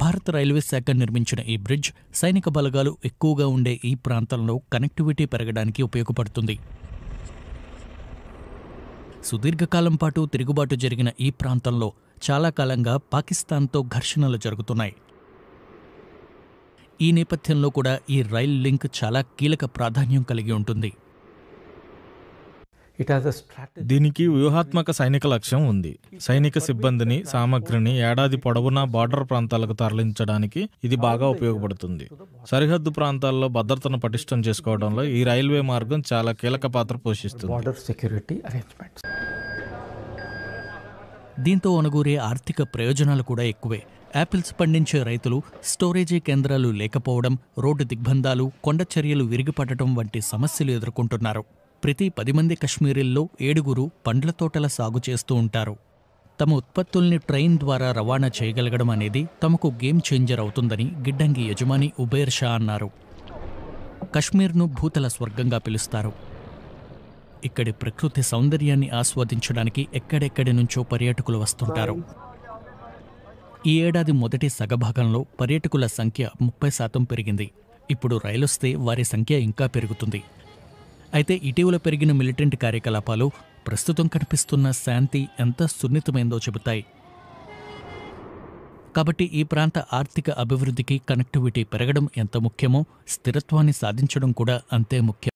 భారత రైల్వే శాఖ నిర్మించిన ఈ బ్రిడ్జ్ సైనిక బలగాలు ఎక్కువగా ఉండే ఈ ప్రాంతంలో కనెక్టివిటీ పెరగడానికి ఉపయోగపడుతుంది. సుదీర్ఘకాలం పాటు తిరుగుబాటు జరిగిన ఈ ప్రాంతంలో చాలా కాలంగా పాకిస్తాన్తో ఘర్షణలు జరుగుతున్నాయి. ఈ నేపథ్యంలో కూడా ఈ రైల్ లింక్ చాలా కీలక ప్రాధాన్యం కలిగి ఉంటుంది. దీనికి వ్యూహాత్మక సైనిక లక్ష్యం ఉంది. సైనిక సిబ్బందిని, సామగ్రిని ఏడాది పొడవునా బార్డర్ ప్రాంతాలకు తరలించడానికి ఇది బాగా ఉపయోగపడుతుంది. సరిహద్దు ప్రాంతాల్లో భద్రతను పటిష్టం చేసుకోవడంలో ఈ రైల్వే మార్గం చాలా కీలక పాత్ర పోషిస్తుంది. దీంతో అనుగూరే ఆర్థిక ప్రయోజనాలు కూడా ఎక్కువే. యాపిల్స్ పండించే రైతులు స్టోరేజీ కేంద్రాలు లేకపోవడం, రోడ్డు దిగ్బంధాలు, కొండచర్యలు విరిగిపడటం వంటి సమస్యలు ఎదుర్కొంటున్నారు. ప్రతి 10 మంది కశ్మీరీల్లో 7 పండ్ల తోటల సాగు చేస్తూ ఉంటారు. తమ ఉత్పత్తుల్ని ట్రైన్ ద్వారా రవాణా చేయగలగడం అనేది తమకు గేమ్ చేంజర్ అవుతుందని గిడ్డంగి యజమాని ఉబేర్ షా అన్నారు. కశ్మీర్ను భూతల స్వర్గంగా పిలుస్తారు. ఇక్కడి ప్రకృతి సౌందర్యాన్ని ఆస్వాదించడానికి ఎక్కడెక్కడి నుంచో పర్యాటకులు వస్తుంటారు. ఈ ఏడాది మొదటి సగభాగంలో పర్యాటకుల సంఖ్య 30% పెరిగింది. ఇప్పుడు రైలొస్తే వారి సంఖ్య ఇంకా పెరుగుతుంది. అయితే ఇటీవల పెరిగిన మిలిటెంట్ కార్యకలాపాలు ప్రస్తుతం కనిపిస్తున్న శాంతి ఎంత సున్నితమైందో చెబుతాయి. కాబట్టి ఈ ప్రాంత ఆర్థిక అభివృద్ధికి కనెక్టివిటీ పెరగడం ఎంత ముఖ్యమో స్థిరత్వాన్ని సాధించడం కూడా అంతే ముఖ్యం.